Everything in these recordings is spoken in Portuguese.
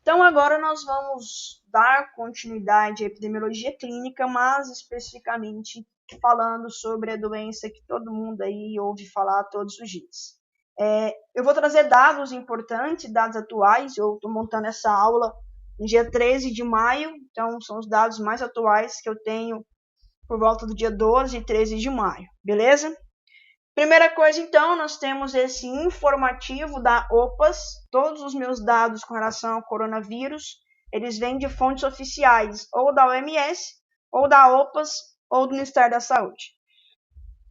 Então, agora nós vamos dar continuidade à epidemiologia clínica, mas especificamente falando sobre a doença que todo mundo aí ouve falar todos os dias. Eu vou trazer dados importantes, dados atuais. Eu estou montando essa aula no dia 13 de maio, então são os dados mais atuais que eu tenho por volta do dia 12 e 13 de maio, beleza? Primeira coisa, então, nós temos esse informativo da OPAS. Todos os meus dados com relação ao coronavírus, eles vêm de fontes oficiais, ou da OMS, ou da OPAS, ou do Ministério da Saúde.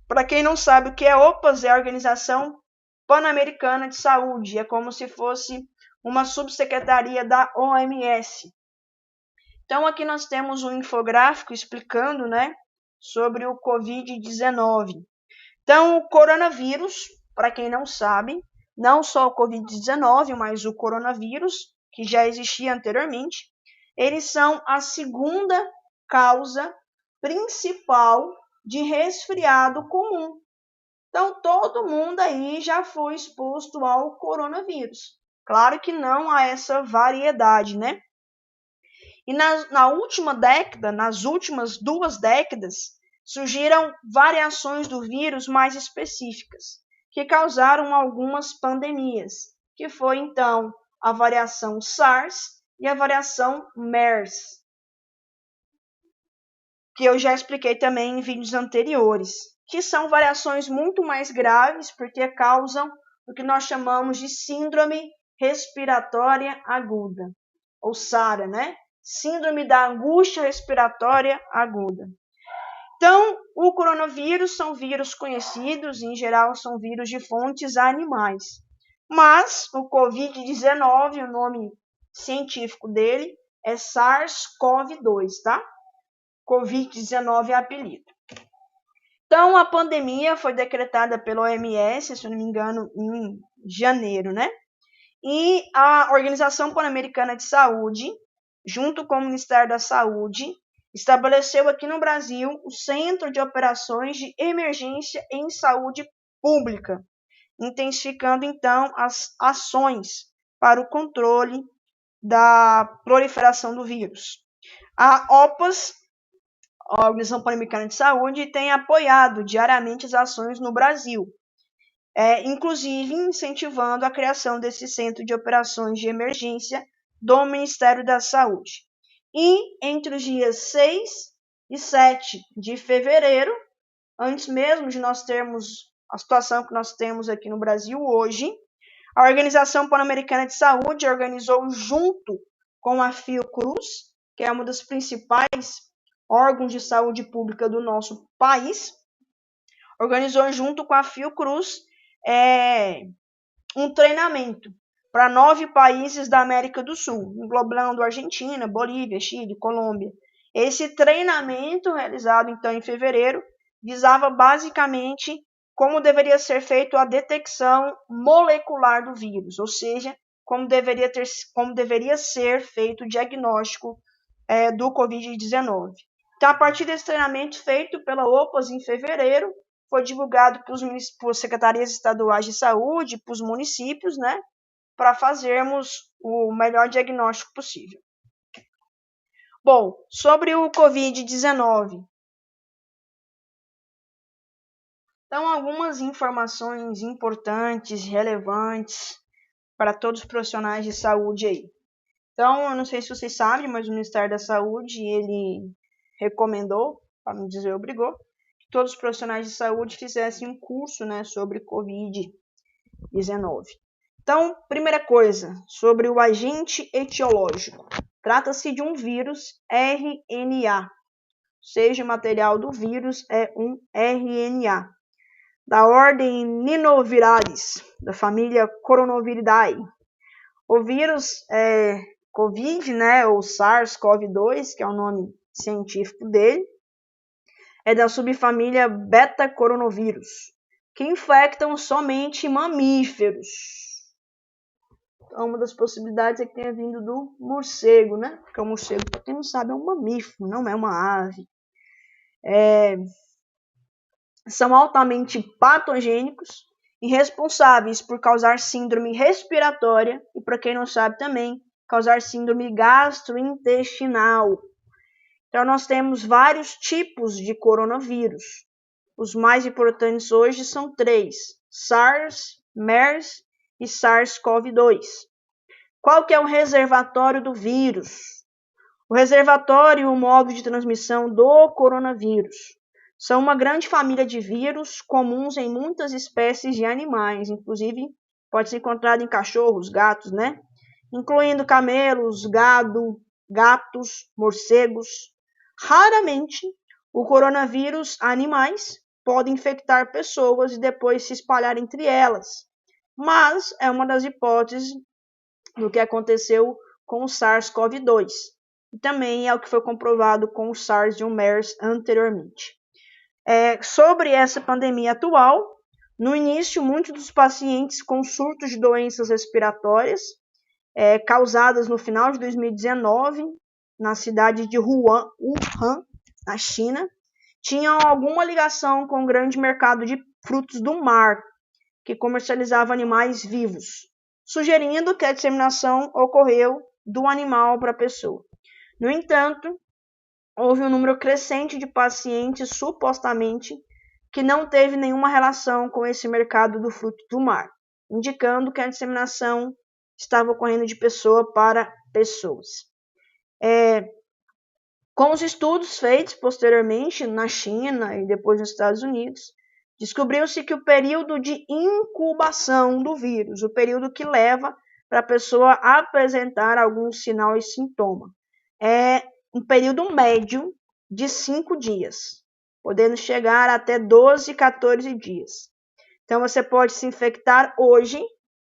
Para quem não sabe o que é OPAS, é a Organização Pan-Americana de Saúde. É como se fosse uma subsecretaria da OMS. Então, aqui nós temos um infográfico explicando, sobre o Covid-19. Então, o coronavírus, para quem não sabe, não só o Covid-19, mas o coronavírus, que já existia anteriormente, eles são a segunda causa principal de resfriado comum. Então, todo mundo aí já foi exposto ao coronavírus. Claro que não a essa variedade, né? E na última década, nas últimas 2 décadas, surgiram variações do vírus mais específicas, que causaram algumas pandemias, que foi então a variação SARS e a variação MERS, que eu já expliquei também em vídeos anteriores, que são variações muito mais graves, porque causam o que nós chamamos de síndrome respiratória aguda, ou SARA, Síndrome da angústia respiratória aguda. Então, o coronavírus são vírus conhecidos, em geral são vírus de fontes animais. Mas o Covid-19, o nome científico dele é SARS-CoV-2, tá? Covid-19 é apelido. Então, a pandemia foi decretada pela OMS, se eu não me engano, em janeiro, E a Organização Pan-Americana de Saúde, junto com o Ministério da Saúde, estabeleceu aqui no Brasil o Centro de Operações de Emergência em Saúde Pública, intensificando então as ações para o controle da proliferação do vírus. A OPAS, a Organização Pan-Americana de Saúde, tem apoiado diariamente as ações no Brasil, inclusive incentivando a criação desse Centro de Operações de Emergência do Ministério da Saúde. E entre os dias 6 e 7 de fevereiro, antes mesmo de nós termos a situação que nós temos aqui no Brasil hoje, a Organização Pan-Americana de Saúde organizou junto com a Fiocruz, que é uma das principais órgãos de saúde pública do nosso país, organizou junto com a Fiocruz um treinamento para 9 países da América do Sul, englobando Argentina, Bolívia, Chile, Colômbia. Esse treinamento, realizado então em fevereiro, visava basicamente como deveria ser feita a detecção molecular do vírus, ou seja, como deveria ser feito o diagnóstico do Covid-19. Então, a partir desse treinamento feito pela OPAS em fevereiro, foi divulgado para as secretarias estaduais de saúde, para os municípios, para fazermos o melhor diagnóstico possível. Bom, sobre o Covid-19. Então, algumas informações importantes, relevantes para todos os profissionais de saúde aí. Então, eu não sei se vocês sabem, mas o Ministério da Saúde, ele recomendou, para não dizer obrigou, que todos os profissionais de saúde fizessem um curso, sobre Covid-19. Então, primeira coisa, sobre o agente etiológico. Trata-se de um vírus RNA, ou seja, o material do vírus é um RNA, da ordem Ninoviralis, da família Coronaviridae. O vírus Covid, ou SARS-CoV-2, que é o nome científico dele, é da subfamília beta-coronavírus, que infectam somente mamíferos. Então, uma das possibilidades é que tenha vindo do morcego, Porque o morcego, para quem não sabe, é um mamífero, não é uma ave. São altamente patogênicos e responsáveis por causar síndrome respiratória e, para quem não sabe também, causar síndrome gastrointestinal. Então, nós temos vários tipos de coronavírus. Os mais importantes hoje são 3: SARS, MERS e SARS-CoV-2. Qual que é o reservatório do vírus? O reservatório e o modo de transmissão do coronavírus são uma grande família de vírus comuns em muitas espécies de animais, inclusive pode ser encontrado em cachorros, gatos, né? Incluindo camelos, gado, gatos, morcegos. Raramente, o coronavírus animais pode infectar pessoas e depois se espalhar entre elas, mas é uma das hipóteses do que aconteceu com o SARS-CoV-2. E também é o que foi comprovado com o SARS e o MERS anteriormente. Sobre essa pandemia atual, no início, muitos dos pacientes com surtos de doenças respiratórias causadas no final de 2019, na cidade de Wuhan, na China, tinham alguma ligação com o grande mercado de frutos do mar, que comercializava animais vivos, sugerindo que a disseminação ocorreu do animal para a pessoa. No entanto, houve um número crescente de pacientes supostamente que não teve nenhuma relação com esse mercado do fruto do mar, indicando que a disseminação estava ocorrendo de pessoa para pessoas. Com os estudos feitos posteriormente na China e depois nos Estados Unidos, descobriu-se que o período de incubação do vírus, o período que leva para a pessoa apresentar algum sinal e sintoma, é um período médio de 5 dias, podendo chegar até 12, 14 dias. Então, você pode se infectar hoje,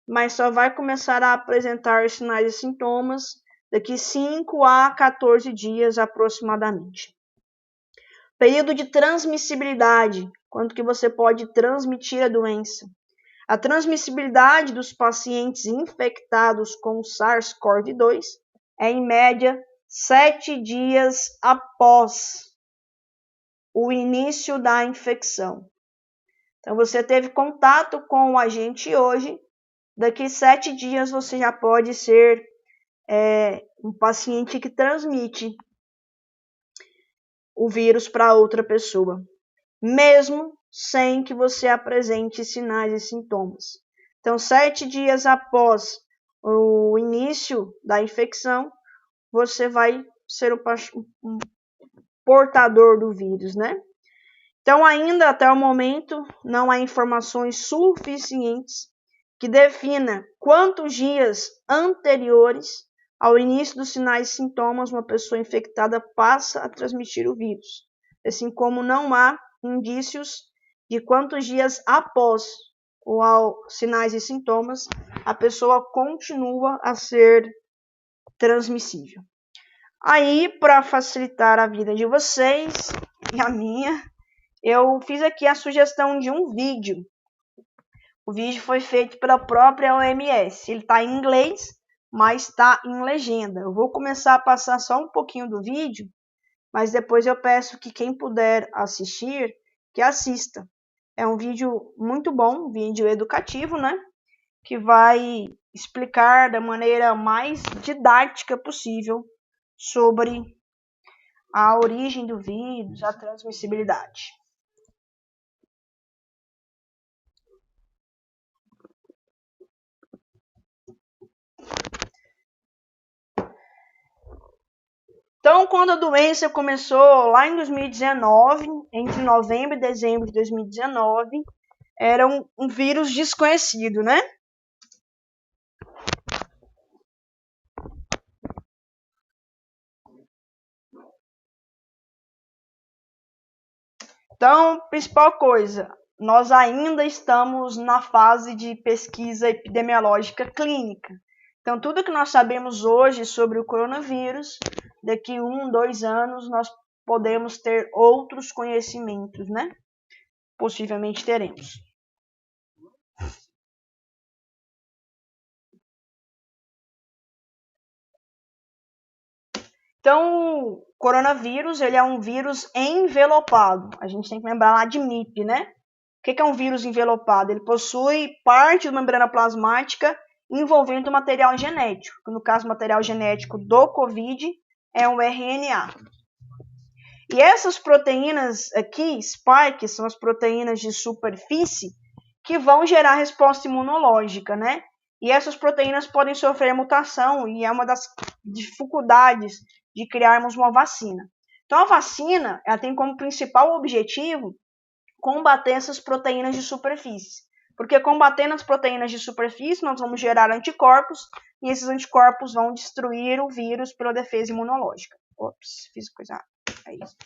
mas só vai começar a apresentar sinais e sintomas daqui 5 a 14 dias aproximadamente. Período de transmissibilidade, quanto que você pode transmitir a doença. A transmissibilidade dos pacientes infectados com SARS-CoV-2 é em média 7 dias após o início da infecção. Então, você teve contato com o agente hoje, daqui 7 dias você já pode ser um paciente que transmite o vírus para outra pessoa, mesmo sem que você apresente sinais e sintomas. Então, 7 dias após o início da infecção, você vai ser um portador do vírus, né? Então, ainda até o momento, não há informações suficientes que defina quantos dias anteriores ao início dos sinais e sintomas uma pessoa infectada passa a transmitir o vírus, assim como não há indícios de quantos dias após os sinais e sintomas a pessoa continua a ser transmissível. Aí, para facilitar a vida de vocês e a minha, eu fiz aqui a sugestão de um vídeo. O vídeo foi feito pela própria OMS. Ele está em inglês, mas está em legenda. Eu vou começar a passar só um pouquinho do vídeo, mas depois eu peço que quem puder assistir, que assista. É um vídeo muito bom, um vídeo educativo, né? Que vai explicar da maneira mais didática possível sobre a origem do vírus, a transmissibilidade. Então, quando a doença começou lá em 2019, entre novembro e dezembro de 2019, era um vírus desconhecido, né? Então, principal coisa, nós ainda estamos na fase de pesquisa epidemiológica clínica. Então, tudo que nós sabemos hoje sobre o coronavírus, daqui 1, 2 anos, nós podemos ter outros conhecimentos, né? Possivelmente teremos. Então, o coronavírus, ele é um vírus envelopado. A gente tem que lembrar lá de MIP, né? O que é um vírus envelopado? Ele possui parte da membrana plasmática envolvendo material genético. No caso, o material genético do COVID é o RNA. E essas proteínas aqui, spike, são as proteínas de superfície que vão gerar resposta imunológica, né? E essas proteínas podem sofrer mutação e é uma das dificuldades de criarmos uma vacina. Então, a vacina ela tem como principal objetivo combater essas proteínas de superfície. Porque combatendo as proteínas de superfície, nós vamos gerar anticorpos e esses anticorpos vão destruir o vírus pela defesa imunológica. Ops, fiz coisa errada. É isso.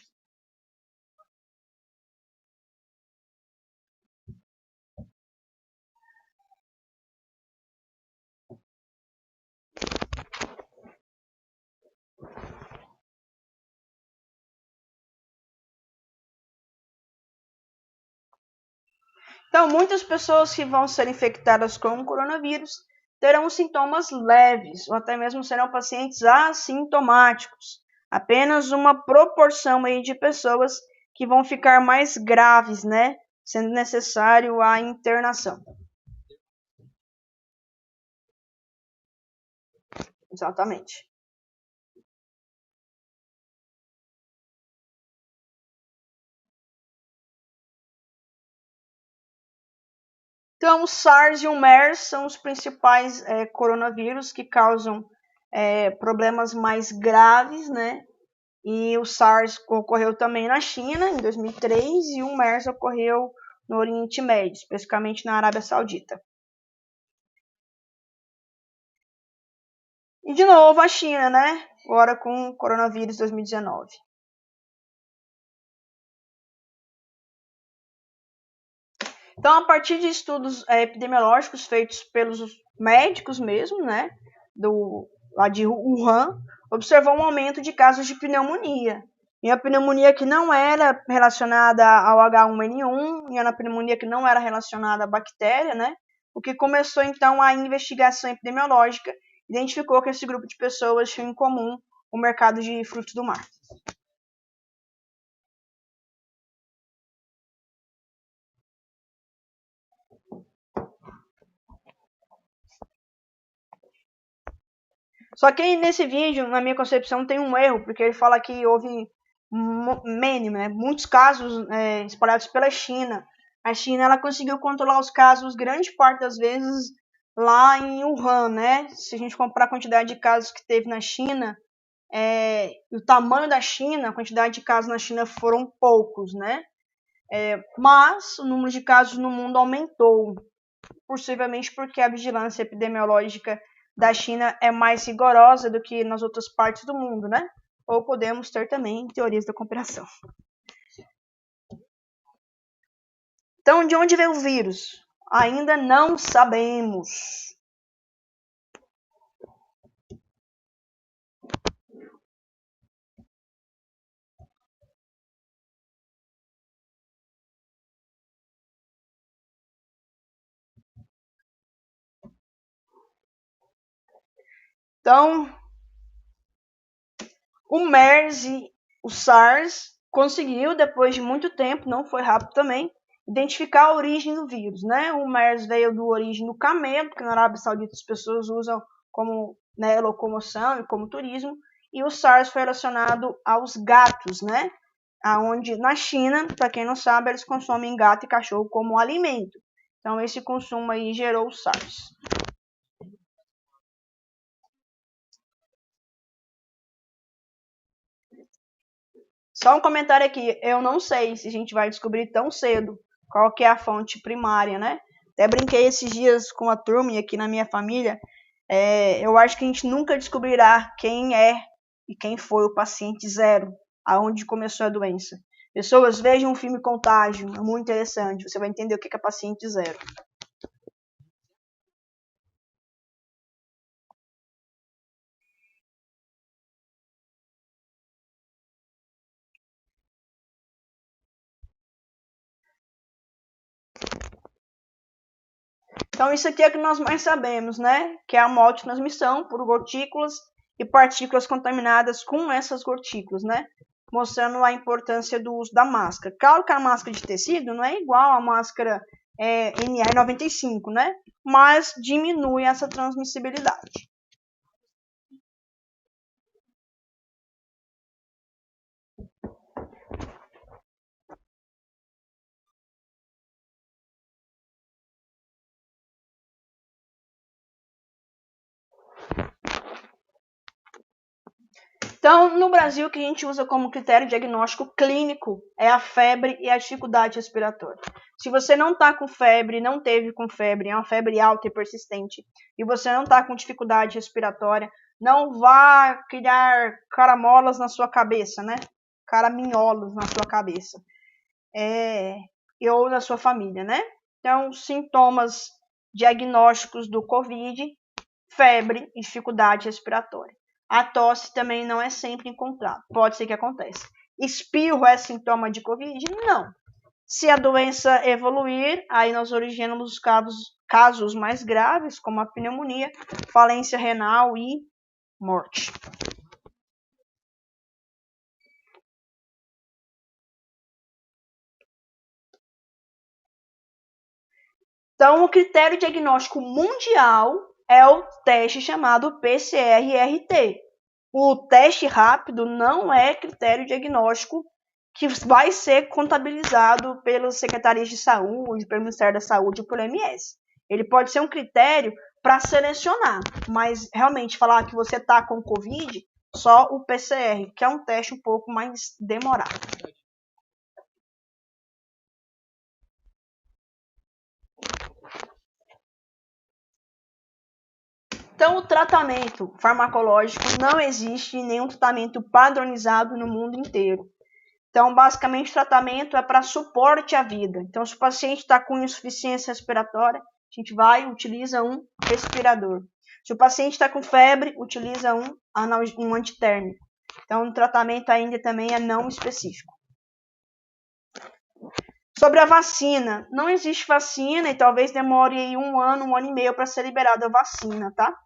Então, muitas pessoas que vão ser infectadas com o coronavírus terão sintomas leves ou até mesmo serão pacientes assintomáticos. Apenas uma proporção aí de pessoas que vão ficar mais graves, né? Sendo necessário a internação. Exatamente. Então, o SARS e o MERS são os principais coronavírus que causam problemas mais graves, né? E o SARS ocorreu também na China, em 2003, e o MERS ocorreu no Oriente Médio, especificamente na Arábia Saudita. E de novo a China, né? Agora com o coronavírus 2019. Então, a partir de estudos epidemiológicos feitos pelos médicos mesmo, né? Lá de Wuhan, observou um aumento de casos de pneumonia. E a pneumonia que não era relacionada ao H1N1, e a pneumonia que não era relacionada à bactéria, né? O que começou então a investigação epidemiológica, identificou que esse grupo de pessoas tinha em comum o mercado de frutos do mar. Só que nesse vídeo, na minha concepção, tem um erro, porque ele fala que houve muitos casos espalhados pela China. A China ela conseguiu controlar os casos grande parte das vezes lá em Wuhan, né? Se a gente comparar a quantidade de casos que teve na China, o tamanho da China, a quantidade de casos na China foram poucos, né? Mas o número de casos no mundo aumentou, possivelmente porque a vigilância epidemiológica da China é mais rigorosa do que nas outras partes do mundo, né? Ou podemos ter também teorias da conspiração. Então, de onde veio o vírus? Ainda não sabemos. Então, o MERS e o SARS conseguiu, depois de muito tempo, não foi rápido também, identificar a origem do vírus, né? O MERS veio da origem do camelo, que na Arábia Saudita as pessoas usam como locomoção e como turismo, e o SARS foi relacionado aos gatos, né? Aonde na China, para quem não sabe, eles consomem gato e cachorro como alimento. Então esse consumo aí gerou o SARS. Só um comentário aqui, eu não sei se a gente vai descobrir tão cedo qual que é a fonte primária, né? Até brinquei esses dias com a turma e aqui na minha família, eu acho que a gente nunca descobrirá quem é e quem foi o paciente zero, aonde começou a doença. Pessoas, vejam o filme Contágio, é muito interessante, você vai entender o que é paciente zero. Então, isso aqui é o que nós mais sabemos, né? Que é a multitransmissão por gotículas e partículas contaminadas com essas gotículas, né? Mostrando a importância do uso da máscara. Claro que a máscara de tecido não é igual à máscara NR95, né? Mas diminui essa transmissibilidade. Então, no Brasil, o que a gente usa como critério diagnóstico clínico é a febre e a dificuldade respiratória. Se você não está com febre, não teve com febre, é uma febre alta e persistente, e você não está com dificuldade respiratória, não vá criar caramolas na sua cabeça, né? Caraminholos na sua cabeça. Ou na sua família, né? Então, sintomas diagnósticos do COVID, febre e dificuldade respiratória. A tosse também não é sempre encontrada, pode ser que aconteça. Espirro é sintoma de Covid? Não. Se a doença evoluir, aí nós originamos os casos mais graves, como a pneumonia, falência renal e morte. Então, o critério diagnóstico mundial é o teste chamado PCR-RT. O teste rápido não é critério diagnóstico que vai ser contabilizado pelas secretarias de saúde, pelo Ministério da Saúde ou pelo OMS. Ele pode ser um critério para selecionar, mas realmente falar que você está com Covid, só o PCR, que é um teste um pouco mais demorado. Então, o tratamento farmacológico não existe nenhum tratamento padronizado no mundo inteiro. Então, basicamente, o tratamento é para suporte à vida. Então, se o paciente está com insuficiência respiratória, a gente utiliza um respirador. Se o paciente está com febre, utiliza um antitérmico. Então, o tratamento ainda também é não específico. Sobre a vacina, não existe vacina e talvez demore aí 1 ano, 1 ano e meio para ser liberada a vacina, tá?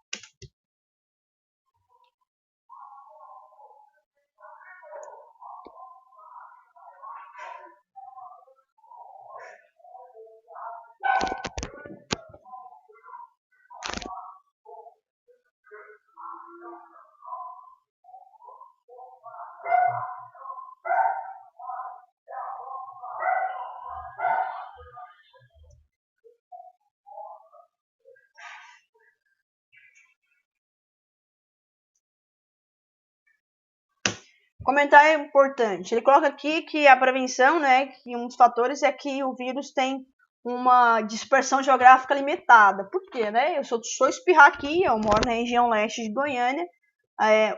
Comentário importante. Ele coloca aqui que a prevenção, né, que um dos fatores é que o vírus tem uma dispersão geográfica limitada. Por quê, né? Eu sou espirrar aqui, eu moro na região leste de Goiânia,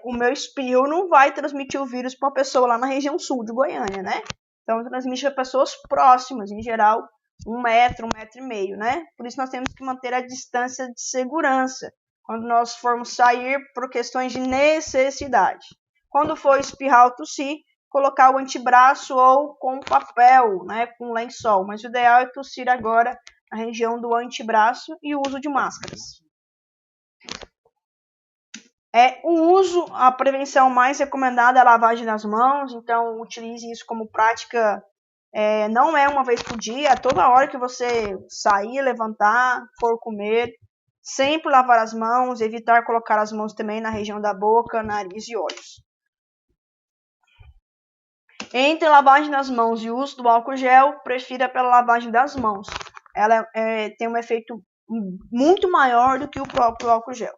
o meu espirro não vai transmitir o vírus para uma pessoa lá na região sul de Goiânia, né? Então transmite para pessoas próximas, em geral, 1 metro, 1,5 metro, né? Por isso nós temos que manter a distância de segurança quando nós formos sair por questões de necessidade. Quando for espirrar ou tossir, colocar o antebraço ou com papel, né, com lençol. Mas o ideal é tossir agora na região do antebraço e o uso de máscaras. A prevenção mais recomendada é a lavagem das mãos, então utilize isso como prática, não é uma vez por dia, é toda hora que você sair, levantar, for comer, sempre lavar as mãos, evitar colocar as mãos também na região da boca, nariz e olhos. Entre a lavagem das mãos e o uso do álcool gel, prefira pela lavagem das mãos. Ela tem um efeito muito maior do que o próprio álcool gel.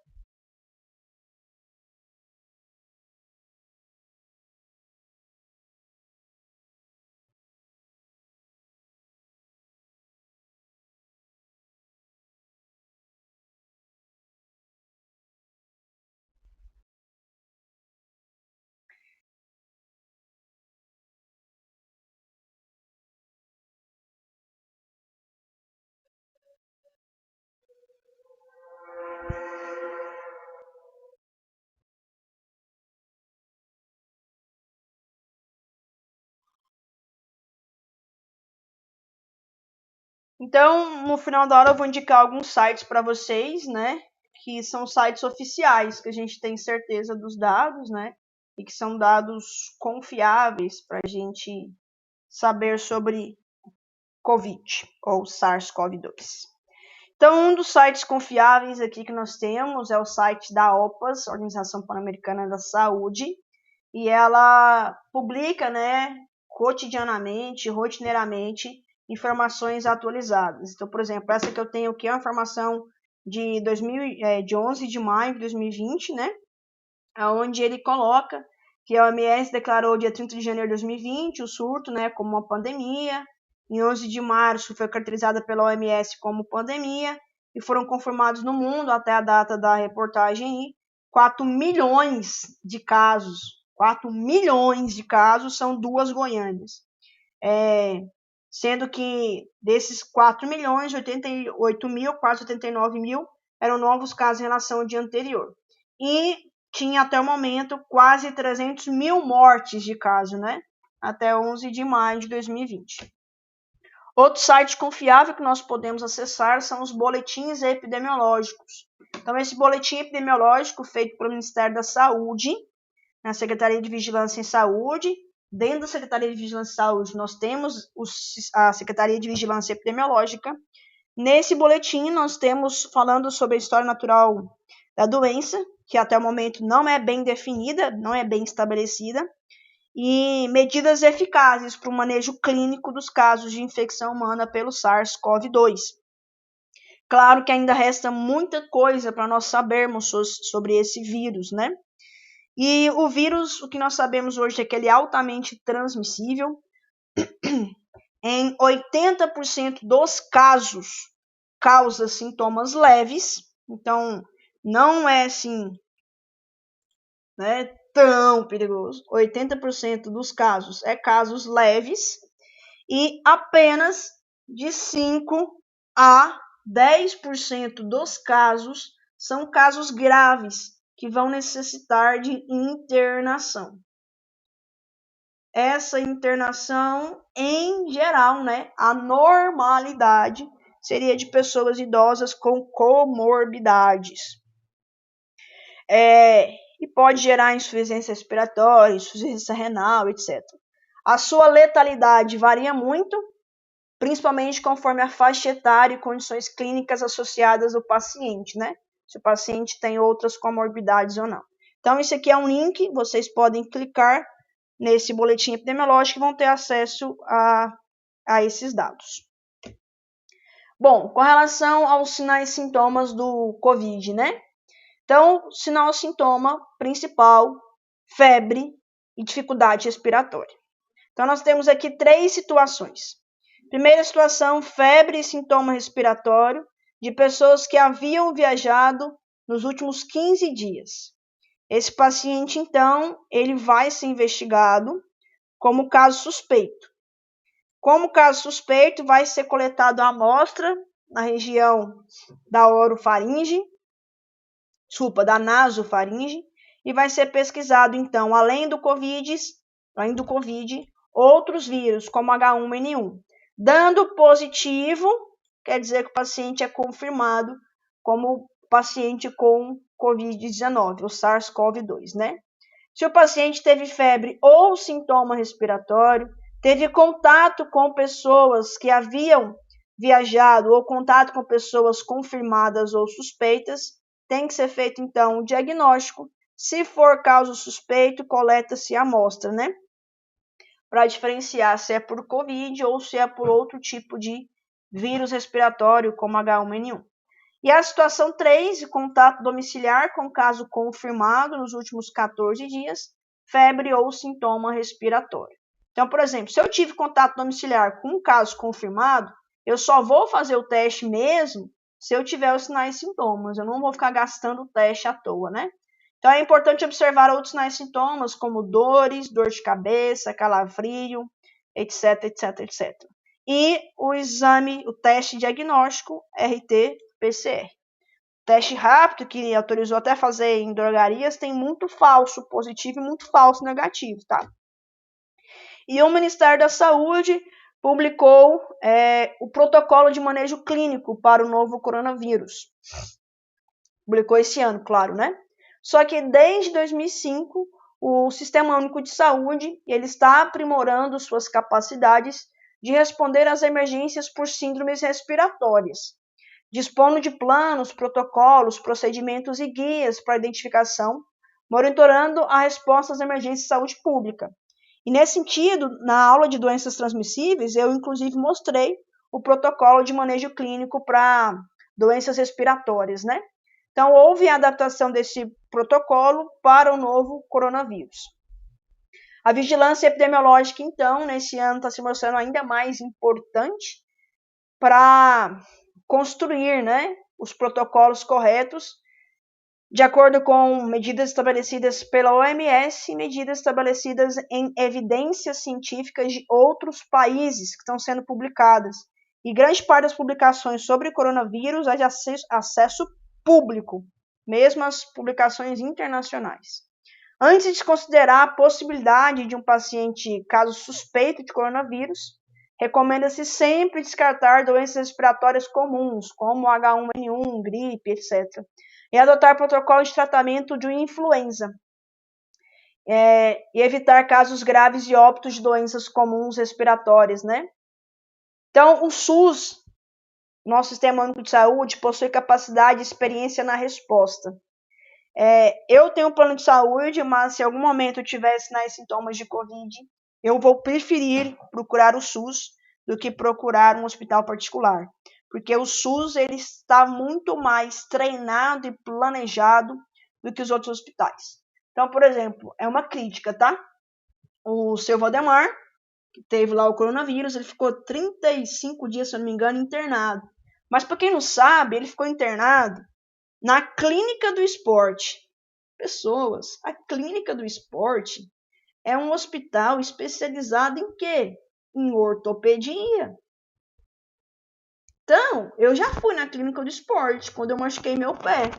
Então, no final da hora, eu vou indicar alguns sites para vocês, né? Que são sites oficiais, que a gente tem certeza dos dados, né? E que são dados confiáveis para a gente saber sobre Covid, ou SARS-CoV-2. Então, um dos sites confiáveis aqui que nós temos é o site da OPAS, Organização Pan-Americana da Saúde, e ela publica, rotineiramente, informações atualizadas. Então, por exemplo, essa que eu tenho aqui é uma informação de 11 de maio de 2020, onde ele coloca que a OMS declarou dia 30 de janeiro de 2020 o surto, como uma pandemia. Em 11 de março foi caracterizada pela OMS como pandemia e foram confirmados no mundo, até a data da reportagem, 4 milhões de casos. 4 milhões de casos, são 2 Goiânias. Sendo que desses 4 milhões, 88 mil, quase 89 mil, eram novos casos em relação ao dia anterior. E tinha até o momento quase 300 mil mortes de caso, até 11 de maio de 2020. Outro site confiável que nós podemos acessar são os boletins epidemiológicos. Então, esse boletim epidemiológico feito pelo Ministério da Saúde, na Secretaria de Vigilância em Saúde. Dentro da Secretaria de Vigilância em Saúde, nós temos a Secretaria de Vigilância Epidemiológica. Nesse boletim, nós temos falando sobre a história natural da doença, que até o momento não é bem definida, não é bem estabelecida, e medidas eficazes para o manejo clínico dos casos de infecção humana pelo SARS-CoV-2. Claro que ainda resta muita coisa para nós sabermos sobre esse vírus, E o vírus, o que nós sabemos hoje é que ele é altamente transmissível. Em 80% dos casos, causa sintomas leves. Então, não é assim, tão perigoso. 80% dos casos é casos leves. E apenas de 5 a 10% dos casos são casos graves, que vão necessitar de internação. Essa internação, em geral, a normalidade seria de pessoas idosas com comorbidades. E pode gerar insuficiência respiratória, insuficiência renal, etc. A sua letalidade varia muito, principalmente conforme a faixa etária e condições clínicas associadas ao paciente, Se o paciente tem outras comorbidades ou não. Então, esse aqui é um link, vocês podem clicar nesse boletim epidemiológico e vão ter acesso a esses dados. Bom, com relação aos sinais e sintomas do COVID, Então, sinal e sintoma principal, febre e dificuldade respiratória. Então, nós temos aqui 3 situações. Primeira situação, febre e sintoma respiratório de pessoas que haviam viajado nos últimos 15 dias. Esse paciente, então, ele vai ser investigado como caso suspeito. Como caso suspeito, vai ser coletado a amostra na região da da nasofaringe, e vai ser pesquisado, então, além do COVID, outros vírus, como H1N1. Dando positivo, quer dizer que o paciente é confirmado como paciente com COVID-19, o SARS-CoV-2, Se o paciente teve febre ou sintoma respiratório, teve contato com pessoas que haviam viajado ou contato com pessoas confirmadas ou suspeitas, tem que ser feito, então, o diagnóstico. Se for caso suspeito, coleta-se a amostra, Para diferenciar se é por COVID ou se é por outro tipo de vírus respiratório, como H1N1. E a situação 3, contato domiciliar com caso confirmado nos últimos 14 dias, febre ou sintoma respiratório. Então, por exemplo, se eu tive contato domiciliar com um caso confirmado, eu só vou fazer o teste mesmo se eu tiver os sinais e sintomas. Eu não vou ficar gastando o teste à toa, Então, é importante observar outros sinais e sintomas, como dores, dor de cabeça, calafrio, etc, etc, etc. E o exame, o teste diagnóstico, RT-PCR. Teste rápido, que autorizou até fazer em drogarias, tem muito falso positivo e muito falso negativo, tá? E o Ministério da Saúde publicou o protocolo de manejo clínico para o novo coronavírus. Publicou esse ano, claro, Só que desde 2005, o Sistema Único de Saúde ele está aprimorando suas capacidades de responder às emergências por síndromes respiratórias, dispondo de planos, protocolos, procedimentos e guias para identificação, monitorando a resposta às emergências de saúde pública. E nesse sentido, na aula de doenças transmissíveis, eu inclusive mostrei o protocolo de manejo clínico para doenças respiratórias, né? Então, houve a adaptação desse protocolo para o novo coronavírus. A vigilância epidemiológica, então, nesse ano está se mostrando ainda mais importante para construir, né, os protocolos corretos, de acordo com medidas estabelecidas pela OMS e medidas estabelecidas em evidências científicas de outros países que estão sendo publicadas. E grande parte das publicações sobre coronavírus é de acesso público, mesmo as publicações internacionais. Antes de considerar a possibilidade de um paciente, caso suspeito de coronavírus, recomenda-se sempre descartar doenças respiratórias comuns, como H1N1, gripe, etc., e adotar protocolos de tratamento de influenza, e evitar casos graves de óbitos de doenças comuns respiratórias, né? Então, o SUS, nosso Sistema Único de Saúde, possui capacidade e experiência na resposta. Eu tenho um plano de saúde, mas se em algum momento eu tiver sinais e sintomas de Covid, eu vou preferir procurar o SUS do que procurar um hospital particular. Porque o SUS ele está muito mais treinado e planejado do que os outros hospitais. Então, por exemplo, é uma crítica, tá? O seu Valdemar, que teve lá o coronavírus, ele ficou 35 dias, se eu não me engano, internado. Mas para quem não sabe, ele ficou internado na Clínica do Esporte. Pessoas, a Clínica do Esporte é um hospital especializado em quê? Em ortopedia. Então, eu já fui na Clínica do Esporte quando eu machuquei meu pé.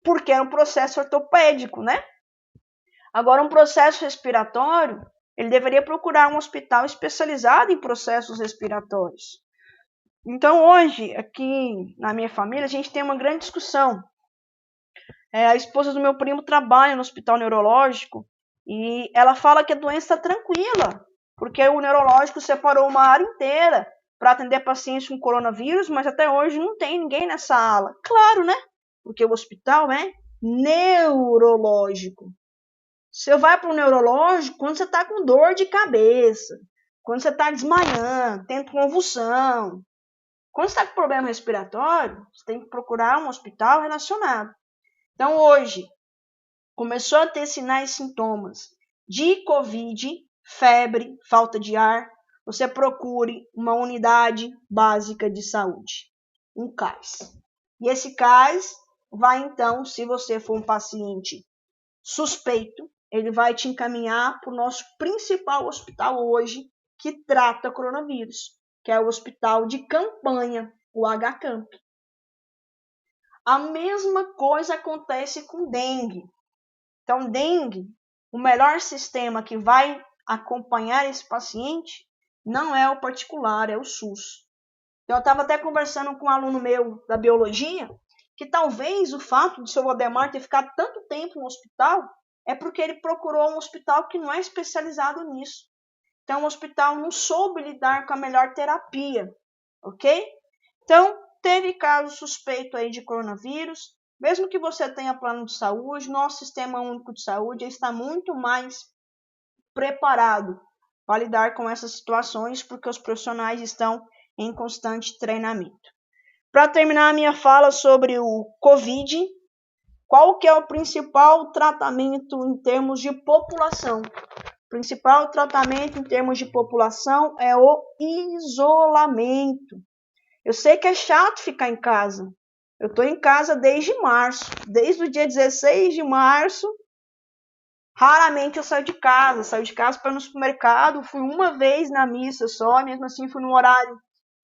Porque era um processo ortopédico, né? Agora, um processo respiratório, ele deveria procurar um hospital especializado em processos respiratórios. Então, hoje, aqui na minha família, a gente tem uma grande discussão. A esposa do meu primo trabalha no hospital neurológico e ela fala que a doença está tranquila, porque o neurológico separou uma área inteira para atender pacientes com coronavírus, mas até hoje não tem ninguém nessa ala. Claro, né? Porque o hospital é neurológico. Você vai para o neurológico quando você está com dor de cabeça, quando você está desmaiando, tendo convulsão. Quando você está com problema respiratório, você tem que procurar um hospital relacionado. Então, hoje, começou a ter sinais e sintomas de Covid, febre, falta de ar, você procure uma unidade básica de saúde, um CAIS. E esse CAIS vai, então, se você for um paciente suspeito, ele vai te encaminhar para o nosso principal hospital hoje, que trata coronavírus, que é o hospital de campanha, o HCamp. A mesma coisa acontece com dengue. Então, dengue, o melhor sistema que vai acompanhar esse paciente não é o particular, é o SUS. Então, eu estava até conversando com um aluno meu da biologia, que talvez o fato de o seu Valdemar ter ficado tanto tempo no hospital é porque ele procurou um hospital que não é especializado nisso. Então, o hospital não soube lidar com a melhor terapia, ok? Então, teve caso suspeito aí de coronavírus, mesmo que você tenha plano de saúde, nosso Sistema Único de Saúde está muito mais preparado para lidar com essas situações, porque os profissionais estão em constante treinamento. Para terminar a minha fala sobre o Covid, qual que é o principal tratamento em termos de população? O principal tratamento em termos de população é o isolamento. Eu sei que é chato ficar em casa. Eu estou em casa desde março. Desde o dia 16 de março, raramente eu saio de casa. Saio de casa para ir no supermercado. Fui uma vez na missa só, mesmo assim fui no horário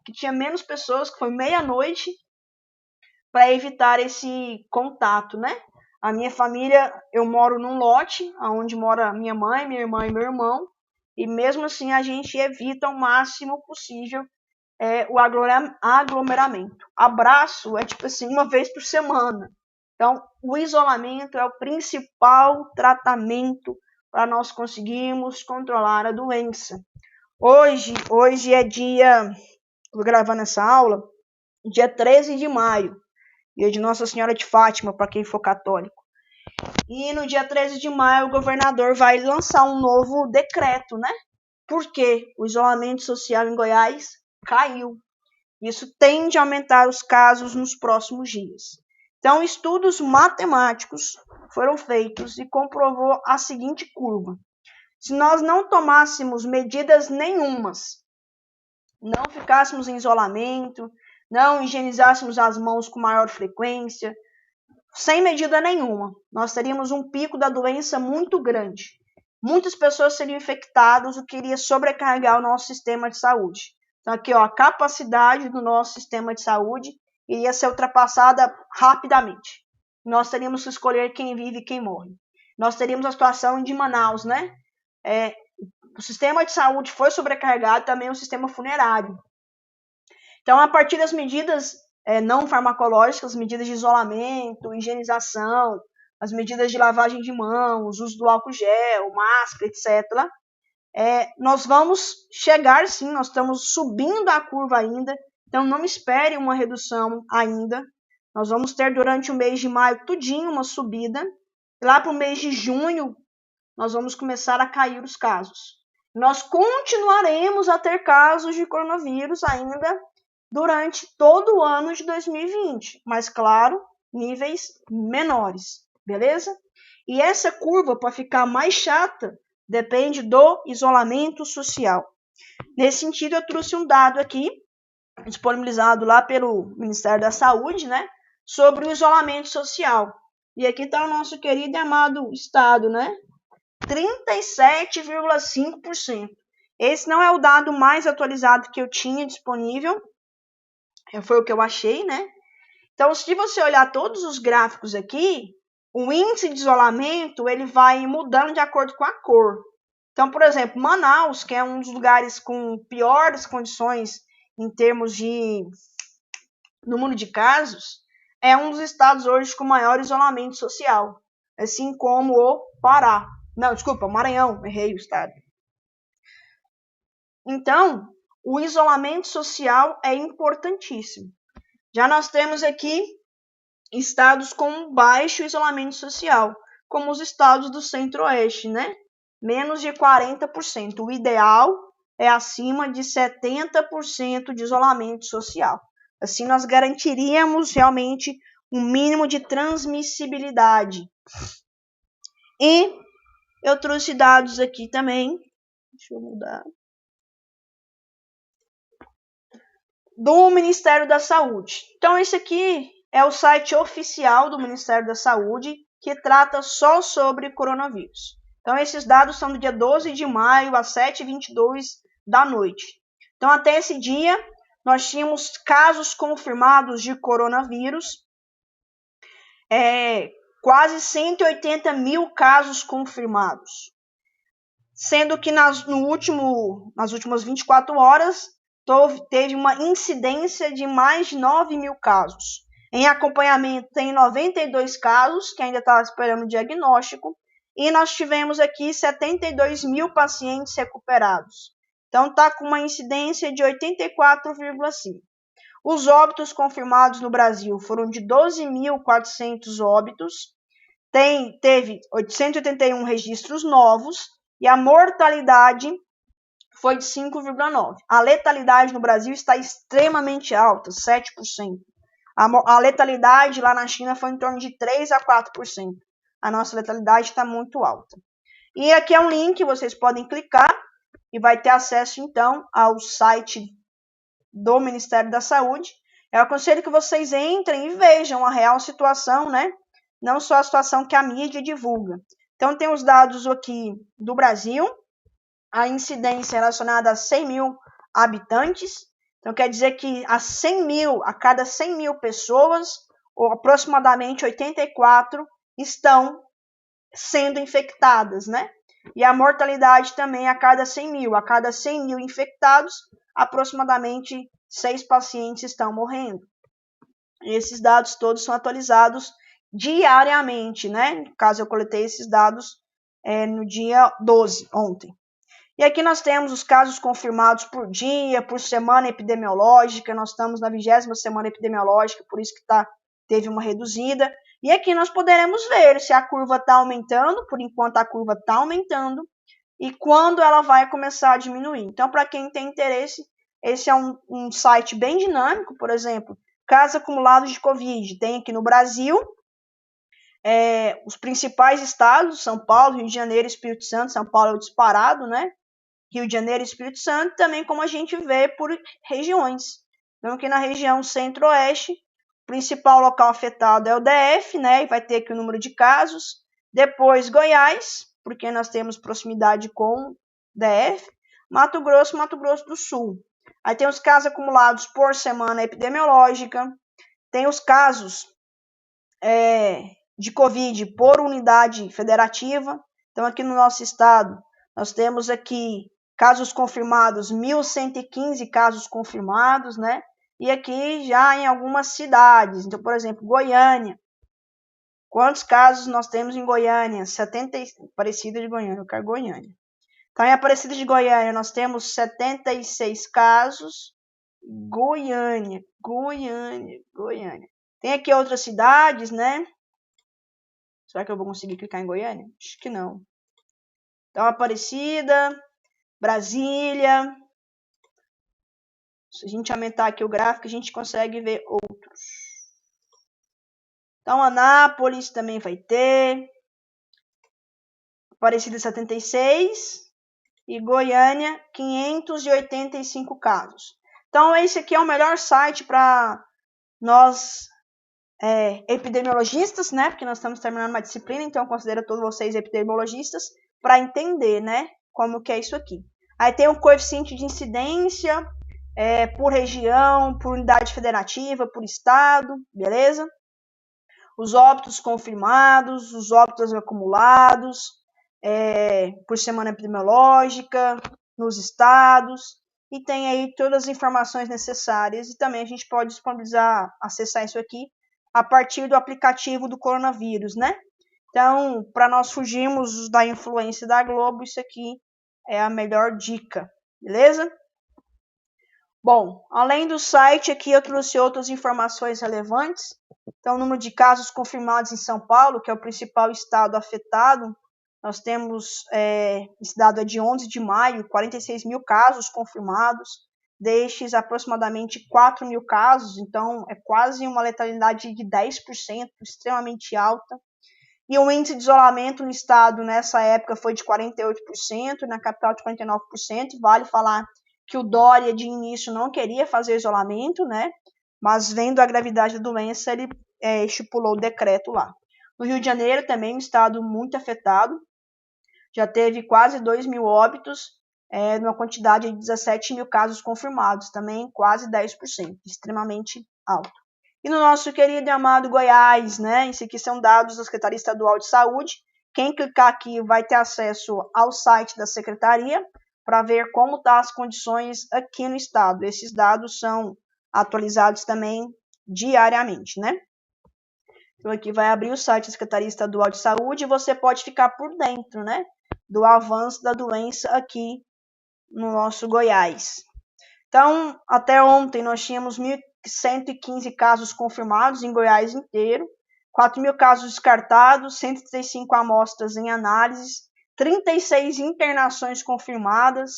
que tinha menos pessoas, que foi meia-noite, para evitar esse contato, né? A minha família, eu moro num lote, onde mora minha mãe, minha irmã e meu irmão, e mesmo assim a gente evita o máximo possível o aglomeramento. Abraço é tipo assim, uma vez por semana. Então, o isolamento é o principal tratamento para nós conseguirmos controlar a doença. Hoje é dia, estou gravando essa aula, dia 13 de maio, dia de Nossa Senhora de Fátima, para quem for católico. E no dia 13 de maio o governador vai lançar um novo decreto, né? Porque o isolamento social em Goiás caiu. Isso tende a aumentar os casos nos próximos dias. Então, estudos matemáticos foram feitos e comprovou a seguinte curva. Se nós não tomássemos medidas nenhumas, não ficássemos em isolamento, não higienizássemos as mãos com maior frequência, sem medida nenhuma, nós teríamos um pico da doença muito grande. Muitas pessoas seriam infectadas, o que iria sobrecarregar o nosso sistema de saúde. Então, aqui, ó, a capacidade do nosso sistema de saúde iria ser ultrapassada rapidamente. Nós teríamos que escolher quem vive e quem morre. Nós teríamos a situação de Manaus, né? O sistema de saúde foi sobrecarregado, também o sistema funerário. Então, a partir das medidas não farmacológicas, medidas de isolamento, higienização, as medidas de lavagem de mãos, uso do álcool gel, máscara, etc., nós vamos chegar, sim, nós estamos subindo a curva ainda, então não espere uma redução ainda. Nós vamos ter durante o mês de maio tudinho uma subida. Lá para o mês de junho, nós vamos começar a cair os casos. Nós continuaremos a ter casos de coronavírus ainda durante todo o ano de 2020, mas claro, níveis menores, beleza? E essa curva, para ficar mais chata, depende do isolamento social. Nesse sentido, eu trouxe um dado aqui, disponibilizado lá pelo Ministério da Saúde, né, sobre o isolamento social. E aqui está o nosso querido e amado estado, né? 37,5%. Esse não é o dado mais atualizado que eu tinha disponível, foi o que eu achei, né? Então, se você olhar todos os gráficos aqui, o índice de isolamento ele vai mudando de acordo com a cor. Então, por exemplo, Manaus, que é um dos lugares com piores condições em termos de número de casos, é um dos estados hoje com maior isolamento social, assim como o Pará. Não, desculpa, Maranhão, errei o estado. Então, o isolamento social é importantíssimo. Já nós temos aqui estados com baixo isolamento social, como os estados do Centro-Oeste, né? Menos de 40%. O ideal é acima de 70% de isolamento social. Assim, nós garantiríamos realmente um mínimo de transmissibilidade. E eu trouxe dados aqui também. Deixa eu mudar. Do Ministério da Saúde. Então, esse aqui é o site oficial do Ministério da Saúde, que trata só sobre coronavírus. Então, esses dados são do dia 12 de maio às 7h22 da noite. Então, até esse dia, nós tínhamos casos confirmados de coronavírus, quase 180 mil casos confirmados. Sendo que nas últimas 24 horas, teve uma incidência de mais de 9 mil casos. Em acompanhamento, tem 92 casos, que ainda está esperando o diagnóstico, e nós tivemos aqui 72 mil pacientes recuperados. Então, está com uma incidência de 84,5. Os óbitos confirmados no Brasil foram de 12.400 óbitos, teve 881 registros novos, e a mortalidade foi de 5,9%. A letalidade no Brasil está extremamente alta, 7%. A letalidade lá na China foi em torno de 3 a 4%. A nossa letalidade está muito alta. E aqui é um link, vocês podem clicar e vai ter acesso, então, ao site do Ministério da Saúde. Eu aconselho que vocês entrem e vejam a real situação, né? Não só a situação que a mídia divulga. Então, tem os dados aqui do Brasil, a incidência relacionada a 100 mil habitantes. Então, quer dizer que a cada 100 mil pessoas, ou aproximadamente 84, estão sendo infectadas, né? E a mortalidade também a cada 100 mil. A cada 100 mil infectados, aproximadamente 6 pacientes estão morrendo. E esses dados todos são atualizados diariamente, né? No caso, eu coletei esses dados no dia 12, ontem. E aqui nós temos os casos confirmados por dia, por semana epidemiológica. Nós estamos na 20ª semana epidemiológica, por isso que teve uma reduzida. E aqui nós poderemos ver se a curva está aumentando, por enquanto a curva está aumentando, e quando ela vai começar a diminuir. Então, para quem tem interesse, esse é um site bem dinâmico. Por exemplo, casos acumulados de Covid. Tem aqui no Brasil os principais estados, São Paulo, Rio de Janeiro e Espírito Santo. São Paulo é o disparado, né? Rio de Janeiro e Espírito Santo, também como a gente vê por regiões. Então, aqui na região centro-oeste, o principal local afetado é o DF, né? E vai ter aqui o número de casos. Depois, Goiás, porque nós temos proximidade com DF. Mato Grosso do Sul. Aí tem os casos acumulados por semana epidemiológica. Tem os casos de Covid por unidade federativa. Então, aqui no nosso estado, nós temos aqui casos confirmados, 1.115 casos confirmados, né? E aqui já em algumas cidades. Então, por exemplo, Goiânia. Quantos casos nós temos em Goiânia? 70, Aparecida de Goiânia, eu quero Goiânia. Então, em Aparecida de Goiânia, nós temos 76 casos. Goiânia. Tem aqui outras cidades, né? Será que eu vou conseguir clicar em Goiânia? Acho que não. Então, Aparecida, Brasília. Se a gente aumentar aqui o gráfico, a gente consegue ver outros. Então, Anápolis também vai ter. Aparecida 76. E Goiânia, 585 casos. Então, esse aqui é o melhor site para nós epidemiologistas, né? Porque nós estamos terminando uma disciplina, então eu considero todos vocês epidemiologistas para entender, né? Como que é isso aqui. Aí tem o coeficiente de incidência por região, por unidade federativa, por estado, beleza? Os óbitos confirmados, os óbitos acumulados, por semana epidemiológica, nos estados, e tem aí todas as informações necessárias, e também a gente pode disponibilizar, acessar isso aqui, a partir do aplicativo do coronavírus, né? Então, para nós fugirmos da influência da Globo, isso aqui é a melhor dica, beleza? Bom, além do site, aqui eu trouxe outras informações relevantes. Então, o número de casos confirmados em São Paulo, que é o principal estado afetado, nós temos, esse dado é de 11 de maio, 46 mil casos confirmados, destes aproximadamente 4 mil casos, então é quase uma letalidade de 10%, extremamente alta. E o índice de isolamento no estado nessa época foi de 48%, na capital de 49%. Vale falar que o Dória de início não queria fazer isolamento, né? Mas vendo a gravidade da doença, ele estipulou o decreto lá. No Rio de Janeiro também um estado muito afetado, já teve quase 2 mil óbitos, numa quantidade de 17 mil casos confirmados, também quase 10%, extremamente alto. E no nosso querido e amado Goiás, né? Esses aqui são dados da Secretaria Estadual de Saúde. Quem clicar aqui vai ter acesso ao site da Secretaria para ver como estão as condições aqui no estado. Esses dados são atualizados também diariamente, né? Então aqui vai abrir o site da Secretaria Estadual de Saúde e você pode ficar por dentro, né? Do avanço da doença aqui no nosso Goiás. Então, até ontem nós tínhamos 1.115 casos confirmados em Goiás inteiro, 4 mil casos descartados, 135 amostras em análise, 36 internações confirmadas,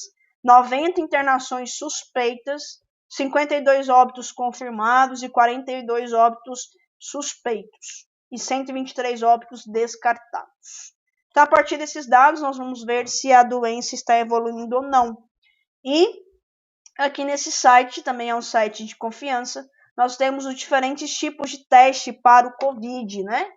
90 internações suspeitas, 52 óbitos confirmados e 42 óbitos suspeitos e 123 óbitos descartados. Então, a partir desses dados, nós vamos ver se a doença está evoluindo ou não. E aqui nesse site, também é um site de confiança, nós temos os diferentes tipos de teste para o COVID, né?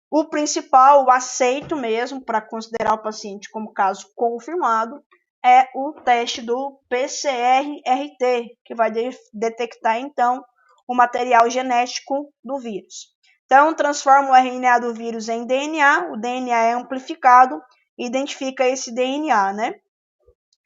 O principal, o aceito mesmo, para considerar o paciente como caso confirmado, é o teste do PCR-RT, que vai detectar, então, o material genético do vírus. Então, transforma o RNA do vírus em DNA, o DNA é amplificado e identifica esse DNA, né?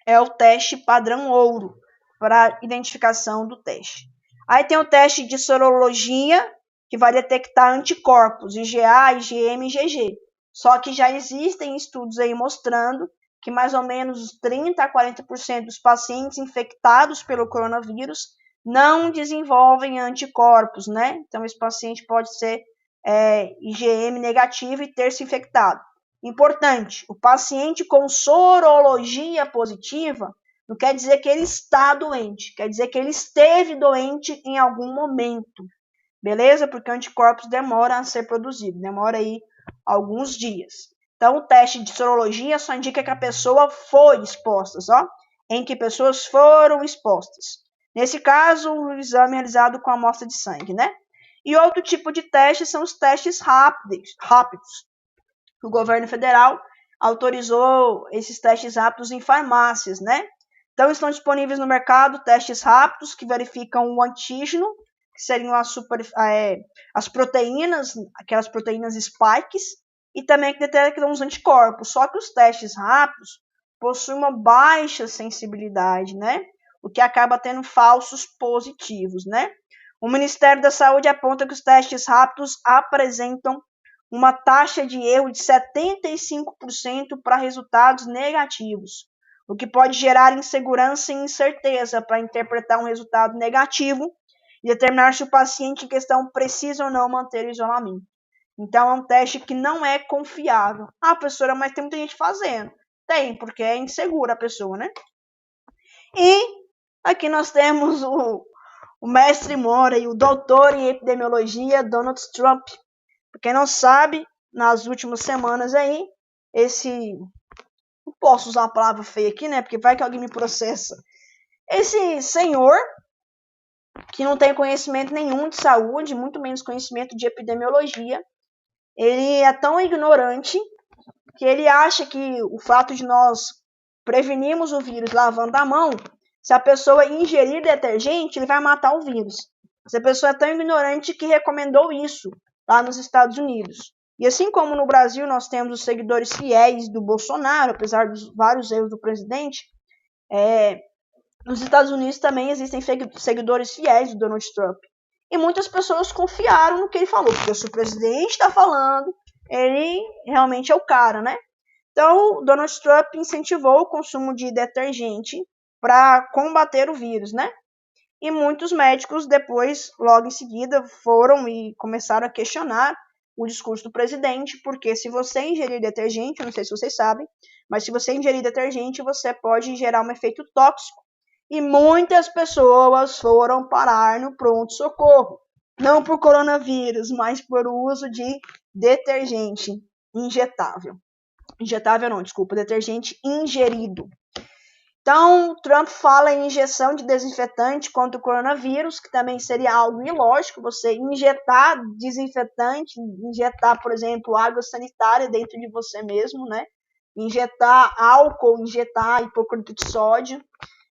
É o teste padrão ouro para identificação do teste. Aí tem o teste de sorologia, que vai detectar anticorpos, IgA, IgM e IgG. Só que já existem estudos aí mostrando que mais ou menos 30 a 40% dos pacientes infectados pelo coronavírus não desenvolvem anticorpos, né? Então, esse paciente pode ser IgM negativo e ter se infectado. Importante, o paciente com sorologia positiva não quer dizer que ele está doente, quer dizer que ele esteve doente em algum momento, beleza? Porque anticorpos demora a ser produzido, demora aí alguns dias. Então, o teste de sorologia só indica que a pessoa foi exposta, em que pessoas foram expostas. Nesse caso, o exame é realizado com amostra de sangue, né? E outro tipo de teste são os testes rápidos. O governo federal autorizou esses testes rápidos em farmácias, né? Então, estão disponíveis no mercado testes rápidos que verificam o antígeno, que seriam as proteínas, aquelas proteínas spikes, e também que detectam os anticorpos. Só que os testes rápidos possuem uma baixa sensibilidade, né? O que acaba tendo falsos positivos, né? O Ministério da Saúde aponta que os testes rápidos apresentam uma taxa de erro de 75% para resultados negativos, o que pode gerar insegurança e incerteza para interpretar um resultado negativo e determinar se o paciente em questão precisa ou não manter o isolamento. Então, é um teste que não é confiável. Ah, professora, mas tem muita gente fazendo. Tem, porque é insegura a pessoa, né? E aqui nós temos o mestre Mora e o doutor em epidemiologia, Donald Trump. Pra quem não sabe, nas últimas semanas aí, não posso usar uma palavra feia aqui, né? Porque vai que alguém me processa. Esse senhor, que não tem conhecimento nenhum de saúde, muito menos conhecimento de epidemiologia, ele é tão ignorante que ele acha que o fato de nós prevenirmos o vírus lavando a mão, se a pessoa ingerir detergente, ele vai matar o vírus. Essa pessoa é tão ignorante que recomendou isso lá nos Estados Unidos. E assim como no Brasil nós temos os seguidores fiéis do Bolsonaro, apesar dos vários erros do presidente, nos Estados Unidos também existem seguidores fiéis do Donald Trump. E muitas pessoas confiaram no que ele falou, porque se o presidente está falando, ele realmente é o cara, né? Então, Donald Trump incentivou o consumo de detergente para combater o vírus, né? E muitos médicos depois, logo em seguida, foram e começaram a questionar o discurso do presidente, porque se você ingerir detergente, eu não sei se vocês sabem, mas se você ingerir detergente, você pode gerar um efeito tóxico. E muitas pessoas foram parar no pronto-socorro. Não por coronavírus, mas por uso de detergente injetável. Injetável não, desculpa, detergente ingerido. Então, Trump fala em injeção de desinfetante contra o coronavírus, que também seria algo ilógico, você injetar desinfetante, injetar, por exemplo, água sanitária dentro de você mesmo, né? Injetar álcool, injetar hipoclorito de sódio.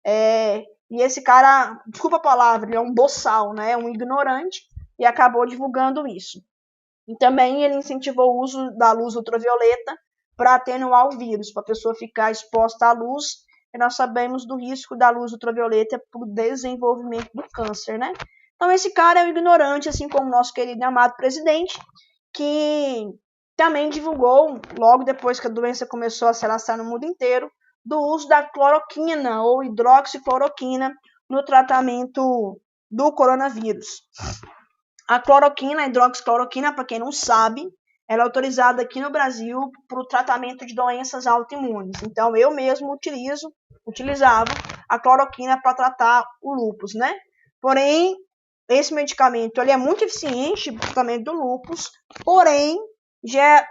E esse cara, desculpa a palavra, ele é um boçal, né? É um ignorante e acabou divulgando isso. E também ele incentivou o uso da luz ultravioleta para atenuar o vírus, para a pessoa ficar exposta à luz. E nós sabemos do risco da luz ultravioleta para o desenvolvimento do câncer, né? Então esse cara é um ignorante, assim como o nosso querido e amado presidente, que também divulgou, logo depois que a doença começou a se alastrar no mundo inteiro, do uso da cloroquina ou hidroxicloroquina no tratamento do coronavírus. A cloroquina, a hidroxicloroquina, para quem não sabe, ela é autorizada aqui no Brasil para o tratamento de doenças autoimunes. Então, eu mesmo utilizava a cloroquina para tratar o lúpus, né? Porém, esse medicamento ele é muito eficiente para o tratamento do lúpus, porém,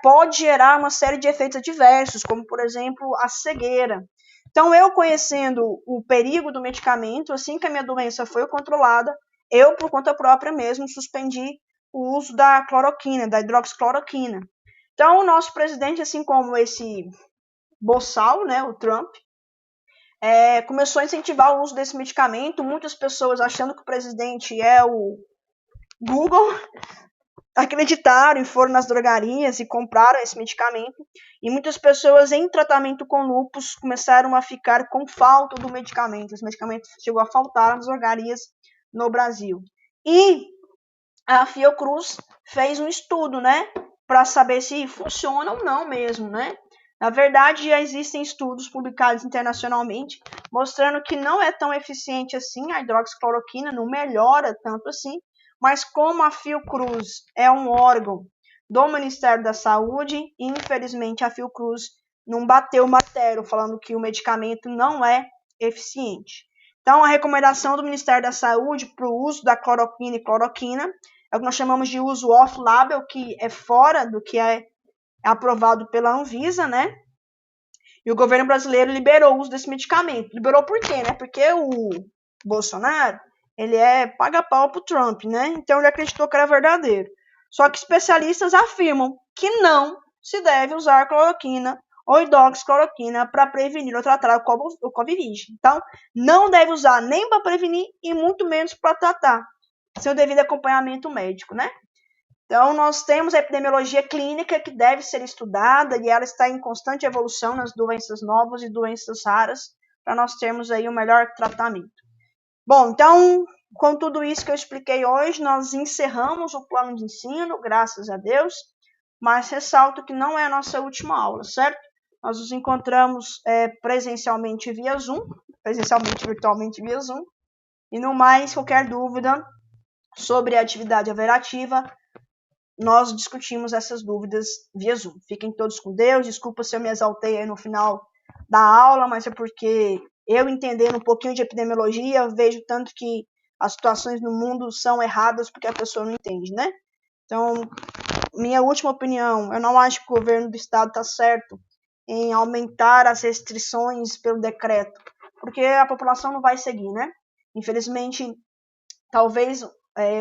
pode gerar uma série de efeitos adversos, como, por exemplo, a cegueira. Então, eu conhecendo o perigo do medicamento, assim que a minha doença foi controlada, eu, por conta própria mesmo, suspendi o uso da cloroquina, da hidroxicloroquina. Então, o nosso presidente, assim como esse boçal, né, o Trump, começou a incentivar o uso desse medicamento. Muitas pessoas, achando que o presidente é o Google, acreditaram e foram nas drogarias e compraram esse medicamento. E muitas pessoas em tratamento com lúpus começaram a ficar com falta do medicamento. Esse medicamento chegou a faltar nas drogarias no Brasil. E a Fiocruz fez um estudo, né, para saber se funciona ou não mesmo, né? Na verdade, já existem estudos publicados internacionalmente mostrando que não é tão eficiente assim a hidroxicloroquina, não melhora tanto assim, mas como a Fiocruz é um órgão do Ministério da Saúde, infelizmente a Fiocruz não bateu o martelo falando que o medicamento não é eficiente. Então, a recomendação do Ministério da Saúde para o uso da cloroquina e cloroquina é o que nós chamamos de uso off-label, que é fora do que é aprovado pela Anvisa, né? E o governo brasileiro liberou o uso desse medicamento. Liberou por quê, né? Porque o Bolsonaro, ele paga-pau pro Trump, né? Então ele acreditou que era verdadeiro. Só que especialistas afirmam que não se deve usar cloroquina ou hidroxicloroquina para prevenir ou tratar o Covid. Então, não deve usar nem para prevenir e muito menos para tratar, sem o devido acompanhamento médico, né? Então, nós temos a epidemiologia clínica que deve ser estudada e ela está em constante evolução nas doenças novas e doenças raras para nós termos aí o melhor tratamento. Bom, então, com tudo isso que eu expliquei hoje, nós encerramos o plano de ensino, graças a Deus, mas ressalto que não é a nossa última aula, certo? Nós nos encontramos presencialmente via Zoom, virtualmente via Zoom, e no mais, qualquer dúvida sobre a atividade averativa, nós discutimos essas dúvidas via Zoom. Fiquem todos com Deus. Desculpa se eu me exaltei aí no final da aula, mas é porque eu entendendo um pouquinho de epidemiologia, eu vejo tanto que as situações no mundo são erradas porque a pessoa não entende, né? Então, minha última opinião, eu não acho que o governo do estado está certo em aumentar as restrições pelo decreto, porque a população não vai seguir, né? Infelizmente, talvez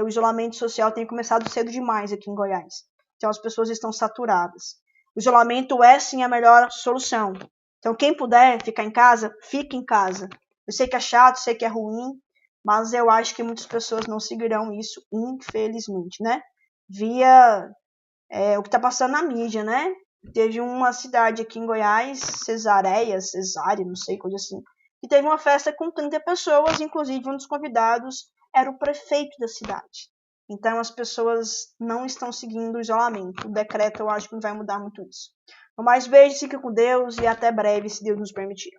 o isolamento social tenha começado cedo demais aqui em Goiás. Então as pessoas estão saturadas. O isolamento é sim a melhor solução. Então quem puder ficar em casa, fique em casa. Eu sei que é chato, sei que é ruim, mas eu acho que muitas pessoas não seguirão isso, infelizmente, né? Via o que está passando na mídia, né? Teve uma cidade aqui em Goiás, Cesárea, não sei, coisa assim, que teve uma festa com 30 pessoas, inclusive um dos convidados era o prefeito da cidade. Então as pessoas não estão seguindo o isolamento. O decreto eu acho que não vai mudar muito isso. Então, mais beijos, fique com Deus e até breve, se Deus nos permitir.